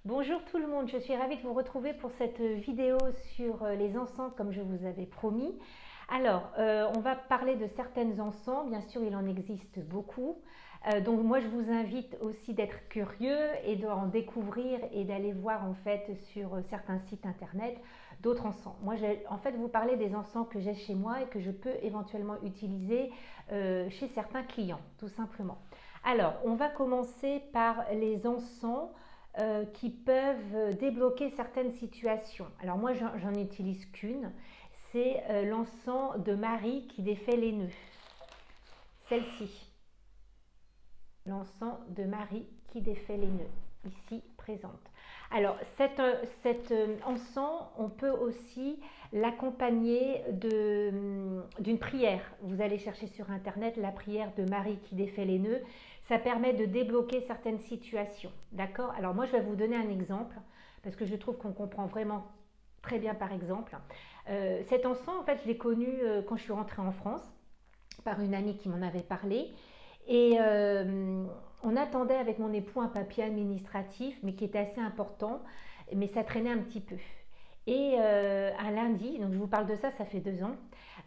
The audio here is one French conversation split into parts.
Bonjour tout le monde, je suis ravie de vous retrouver pour cette vidéo sur les encens comme je vous avais promis. Alors, on va parler de certaines encens, bien sûr il en existe beaucoup. Donc moi je vous invite aussi d'être curieux et d'en découvrir et d'aller voir en fait sur certains sites internet d'autres encens. Moi je vais en fait vous parler des encens que j'ai chez moi et que je peux éventuellement utiliser chez certains clients, tout simplement. Alors, on va commencer par les encens qui peuvent débloquer certaines situations. Alors moi, j'en utilise qu'une, c'est l'encens de Marie qui défait les nœuds. Celle-ci, l'encens de Marie qui défait les nœuds, ici présente. Alors, cet encens, on peut aussi l'accompagner d'une prière. Vous allez chercher sur Internet la prière de Marie qui défait les nœuds. Ça permet de débloquer certaines situations. D'accord? Alors, moi, je vais vous donner un exemple parce que je trouve qu'on comprend vraiment très bien par exemple. Cet encens, en fait, je l'ai connu quand je suis rentrée en France par une amie qui m'en avait parlé. Et on attendait avec mon époux un papier administratif, mais qui était assez important, mais ça traînait un petit peu. Et un lundi, donc je vous parle de ça, ça fait 2 ans.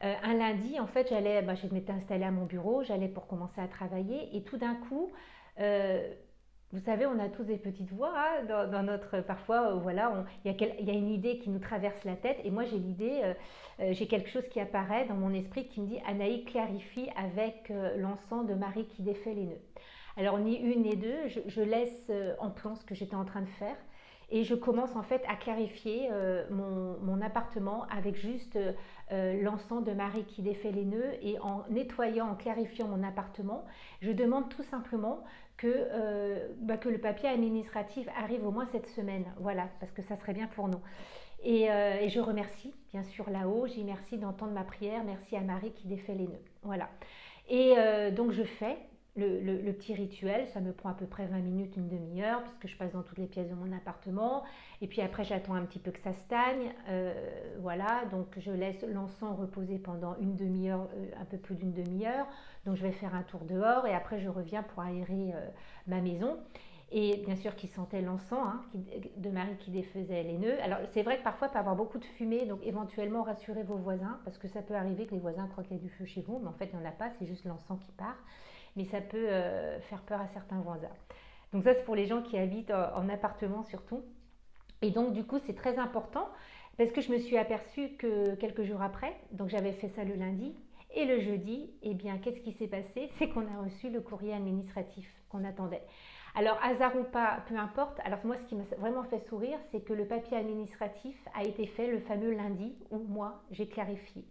Un lundi, en fait, je m'étais installée à mon bureau, j'allais pour commencer à travailler, et tout d'un coup, euh, vous savez, on a tous des petites voix hein, dans notre. Parfois, voilà, il y a une idée qui nous traverse la tête, et moi j'ai l'idée, j'ai quelque chose qui apparaît dans mon esprit qui me dit Anaï clarifie avec l'encens de Marie qui défait les nœuds. Alors, ni une ni deux, je laisse en plan ce que j'étais en train de faire et je commence en fait à clarifier mon appartement avec juste l'encens de Marie qui défait les nœuds et en nettoyant, en clarifiant mon appartement, je demande tout simplement que le papier administratif arrive au moins cette semaine. Voilà, parce que ça serait bien pour nous. Et je remercie, bien sûr, là-haut, j'y merci d'entendre ma prière, merci à Marie qui défait les nœuds. Voilà. Et donc je fais le petit rituel, ça me prend à peu près 20 minutes, une demi-heure, puisque je passe dans toutes les pièces de mon appartement. Et puis après, j'attends un petit peu que ça stagne. Voilà, donc je laisse l'encens reposer pendant une demi-heure, un peu plus d'une demi-heure. Donc je vais faire un tour dehors et après je reviens pour aérer ma maison. Et bien sûr qui sentait l'encens hein, de Marie qui défaisait les nœuds. Alors c'est vrai que parfois il peut y avoir beaucoup de fumée, donc éventuellement rassurez vos voisins, parce que ça peut arriver que les voisins croient qu'il y a du feu chez vous, mais en fait il n'y en a pas, c'est juste l'encens qui part. Mais ça peut faire peur à certains voisins. Donc ça c'est pour les gens qui habitent en appartement surtout. Et donc du coup c'est très important, parce que je me suis aperçue que quelques jours après, donc j'avais fait ça le lundi, et le jeudi, eh bien, qu'est-ce qui s'est passé? C'est qu'on a reçu le courrier administratif qu'on attendait. Alors, hasard ou pas, peu importe. Alors, moi, ce qui m'a vraiment fait sourire, c'est que le papier administratif a été fait le fameux lundi où moi, j'ai clarifié,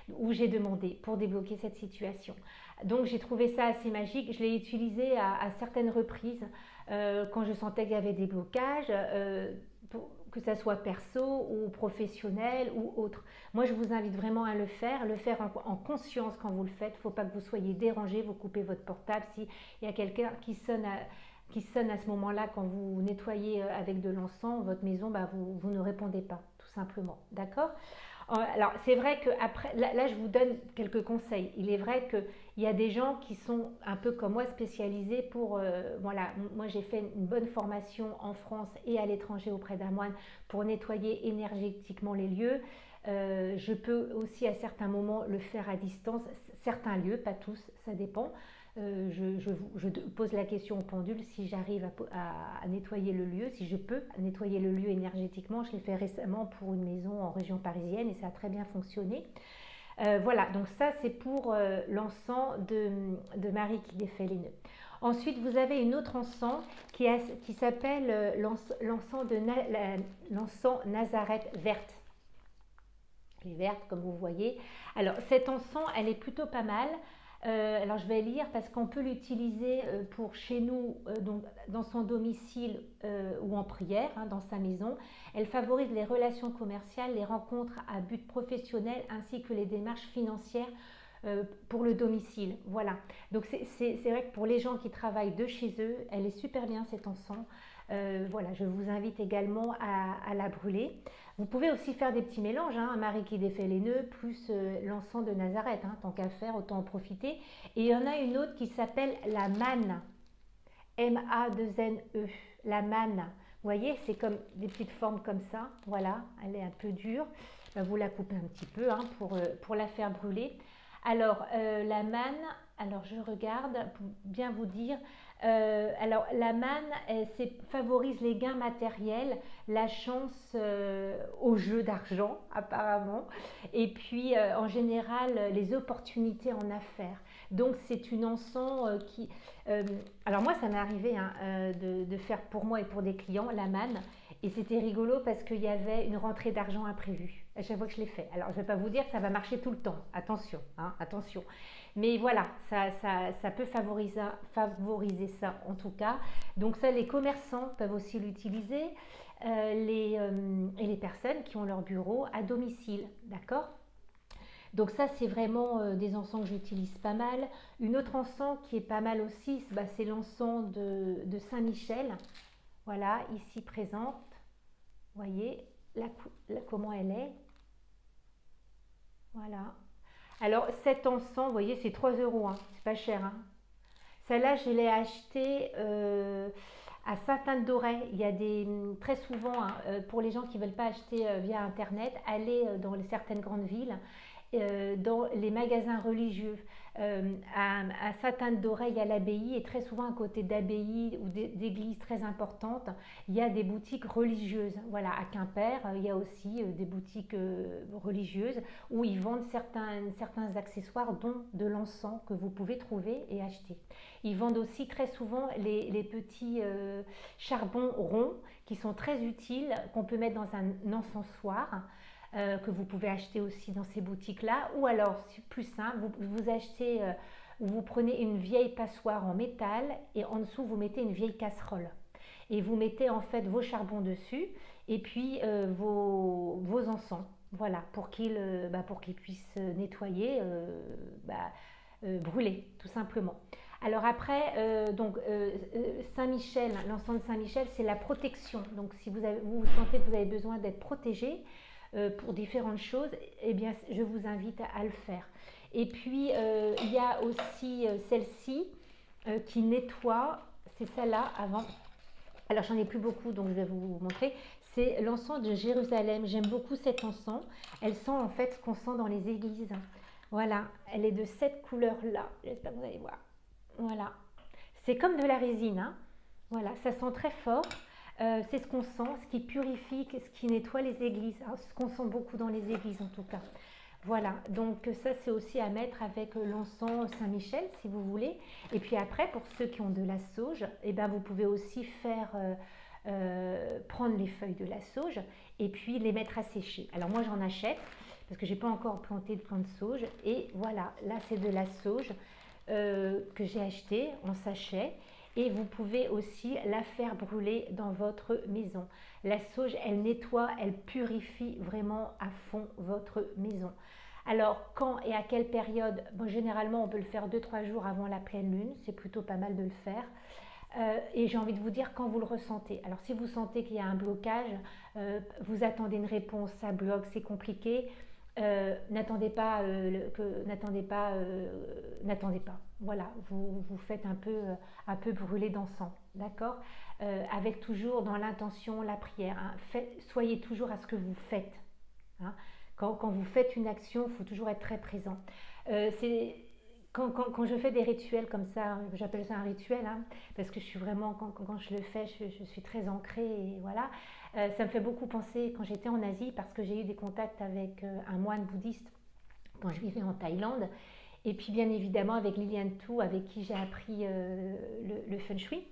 où j'ai demandé pour débloquer cette situation. Donc, j'ai trouvé ça assez magique. Je l'ai utilisé à certaines reprises quand je sentais qu'il y avait des blocages. Que ça soit perso ou professionnel ou autre. Moi, je vous invite vraiment à le faire en conscience quand vous le faites. Il ne faut pas que vous soyez dérangé, vous coupez votre portable. S'il y a quelqu'un qui sonne à ce moment-là quand vous nettoyez avec de l'encens votre maison, bah, vous ne répondez pas, tout simplement. D'accord? Alors, c'est vrai que après, là, je vous donne quelques conseils. Il est vrai qu'il y a des gens qui sont un peu comme moi spécialisés pour. Voilà, moi j'ai fait une bonne formation en France et à l'étranger auprès d'un moine pour nettoyer énergétiquement les lieux. Je peux aussi à certains moments le faire à distance, certains lieux, pas tous, ça dépend. Je pose la question au pendule si j'arrive à nettoyer le lieu, si je peux nettoyer le lieu énergétiquement. Je l'ai fait récemment pour une maison en région parisienne et ça a très bien fonctionné. Voilà, donc ça c'est pour l'encens de Marie qui défait les nœuds. Ensuite, vous avez une autre encens qui s'appelle l'encens Nazareth verte. Elle est verte comme vous voyez. Alors cette encens, elle est plutôt pas mal. Alors je vais lire parce qu'on peut l'utiliser pour chez nous, donc dans son domicile ou en prière, hein, dans sa maison. Elle favorise les relations commerciales, les rencontres à but professionnel ainsi que les démarches financières pour le domicile. Voilà. Donc c'est vrai que pour les gens qui travaillent de chez eux, elle est super bien cette encens. Voilà, je vous invite également à la brûler. Vous pouvez aussi faire des petits mélanges, hein, Marie qui défait les nœuds, plus l'encens de Nazareth, hein, tant qu'à faire, autant en profiter. Et il y en a une autre qui s'appelle la manne, M-A-2-N-E, la manne. voyez, c'est comme des petites formes comme ça. Voilà, elle est un peu dure. Vous la coupez un petit peu hein, pour la faire brûler. Alors, la manne, alors je regarde pour bien vous dire. Alors, la manne, favorise les gains matériels, la chance au jeu d'argent, apparemment, et puis en général, les opportunités en affaires. Donc, c'est une encens qui. Alors, moi, ça m'est arrivé hein, de faire pour moi et pour des clients la manne. Et c'était rigolo parce qu'il y avait une rentrée d'argent imprévue à chaque fois que je l'ai fait. Alors, je ne vais pas vous dire que ça va marcher tout le temps. Attention, hein, attention. Mais voilà, ça peut favoriser ça en tout cas. Donc ça, les commerçants peuvent aussi l'utiliser. Et les personnes qui ont leur bureau à domicile. D'accord? Donc ça, c'est vraiment des encens que j'utilise pas mal. Une autre encens qui est pas mal aussi, c'est l'encens de Saint-Michel. Voilà, ici présente. Vous voyez comment elle est. Voilà. Alors, cet encens, vous voyez, c'est 3 euros. Hein. C'est pas cher. Hein. Celle-là, je l'ai achetée à Sainte-Anne-d'Auray. Il y a très souvent, hein, pour les gens qui ne veulent pas acheter via Internet, aller dans certaines grandes villes, dans les magasins religieux. À Sainte-Anne-d'Auray, il y a l'abbaye et très souvent à côté d'abbayes ou d'églises très importantes, il y a des boutiques religieuses. Voilà, à Quimper, il y a aussi des boutiques religieuses où ils vendent certains accessoires, dont de l'encens que vous pouvez trouver et acheter. Ils vendent aussi très souvent les petits charbons ronds qui sont très utiles, qu'on peut mettre dans un encensoir. Que vous pouvez acheter aussi dans ces boutiques-là. Ou alors, plus simple, vous achetez, vous prenez une vieille passoire en métal et en dessous, vous mettez une vieille casserole. Et vous mettez en fait vos charbons dessus et puis vos encens. Voilà, pour qu'ils puissent nettoyer, brûler, tout simplement. Alors après, Saint-Michel, l'encens de Saint-Michel, c'est la protection. Donc si vous sentez que vous avez besoin d'être protégé, pour différentes choses, eh bien, je vous invite à le faire. Et puis, il y a aussi celle-ci qui nettoie, c'est celle-là avant. Alors, j'en ai plus beaucoup, donc je vais vous montrer. C'est l'encens de Jérusalem. J'aime beaucoup cet encens. Elle sent en fait ce qu'on sent dans les églises. Voilà, elle est de cette couleur-là. J'espère que vous allez voir. Voilà. C'est comme de la résine. Hein. Voilà, ça sent très fort. C'est ce qu'on sent, ce qui purifie, ce qui nettoie les églises. Alors, ce qu'on sent beaucoup dans les églises en tout cas. Voilà, donc ça c'est aussi à mettre avec l'encens Saint-Michel si vous voulez. Et puis après, pour ceux qui ont de la sauge, eh ben, vous pouvez aussi prendre les feuilles de la sauge et puis les mettre à sécher. Alors moi j'en achète parce que j'ai pas encore planté de plant de sauge. Et voilà, là c'est de la sauge que j'ai acheté en sachet. Et vous pouvez aussi la faire brûler dans votre maison. La sauge, elle nettoie, elle purifie vraiment à fond votre maison. Alors, quand et à quelle période? Bon, généralement, on peut le faire 2-3 jours avant la pleine lune. C'est plutôt pas mal de le faire. Et j'ai envie de vous dire quand vous le ressentez. Alors, si vous sentez qu'il y a un blocage, vous attendez une réponse, ça bloque, c'est compliqué. N'attendez pas, n'attendez pas. Voilà, vous faites un peu brûler d'encens, d'accord, avec toujours dans l'intention la prière. Hein. Soyez toujours à ce que vous faites. Hein. Quand vous faites une action, il faut toujours être très présent. Quand je fais des rituels comme ça, j'appelle ça un rituel, hein, parce que je suis vraiment, quand je le fais, je suis très ancrée et voilà. Ça me fait beaucoup penser quand j'étais en Asie, parce que j'ai eu des contacts avec un moine bouddhiste quand je vivais en Thaïlande. Et puis bien évidemment avec Liliane Thu, avec qui j'ai appris le feng shui.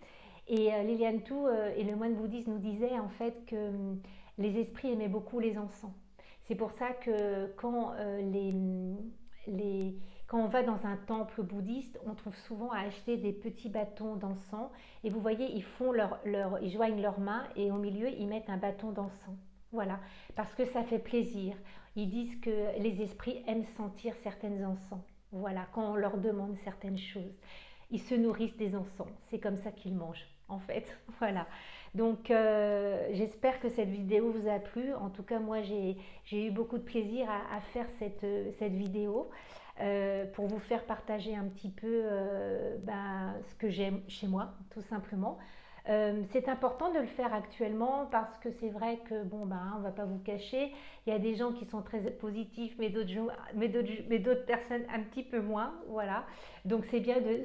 Et Liliane Thu et le moine bouddhiste nous disaient en fait que les esprits aimaient beaucoup les encens. C'est pour ça que quand on va dans un temple bouddhiste, on trouve souvent à acheter des petits bâtons d'encens. Et vous voyez, ils joignent leurs mains et au milieu, ils mettent un bâton d'encens. Voilà, parce que ça fait plaisir. Ils disent que les esprits aiment sentir certains encens. Voilà, quand on leur demande certaines choses. Ils se nourrissent des encens. C'est comme ça qu'ils mangent, en fait. Voilà. Donc, j'espère que cette vidéo vous a plu. En tout cas, moi, j'ai eu beaucoup de plaisir à faire cette vidéo. Pour vous faire partager un petit peu ce que j'aime chez moi, tout simplement. C'est important de le faire actuellement parce que c'est vrai que, bon, ben, on ne va pas vous cacher, il y a des gens qui sont très positifs, mais d'autres personnes un petit peu moins, voilà. Donc c'est bien de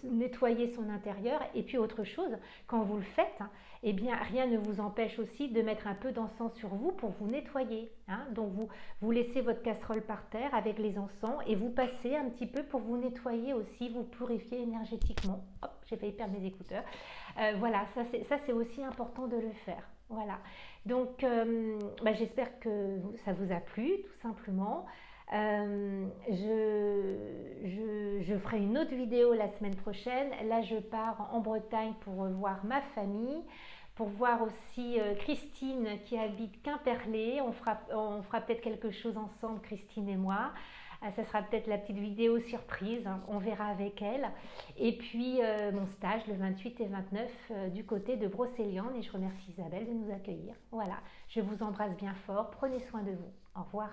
nettoyer son intérieur. Et puis autre chose, quand vous le faites, hein, eh bien rien ne vous empêche aussi de mettre un peu d'encens sur vous pour vous nettoyer, hein. Donc vous laissez votre casserole par terre avec les encens et vous passez un petit peu pour vous nettoyer aussi, vous purifier énergétiquement. Hop, j'ai failli perdre mes écouteurs. Voilà, ça c'est aussi important de le faire. Voilà. Donc, bah, j'espère que ça vous a plu, tout simplement. Je ferai une autre vidéo la semaine prochaine. Là, je pars en Bretagne pour voir ma famille, pour voir aussi Christine qui habite Quimperlé. On fera peut-être quelque chose ensemble, Christine et moi. Ça sera peut-être la petite vidéo surprise, hein, on verra avec elle. Et puis mon stage le 28 et 29 du côté de Brocéliande. Et je remercie Isabelle de nous accueillir. Voilà, je vous embrasse bien fort. Prenez soin de vous. Au revoir.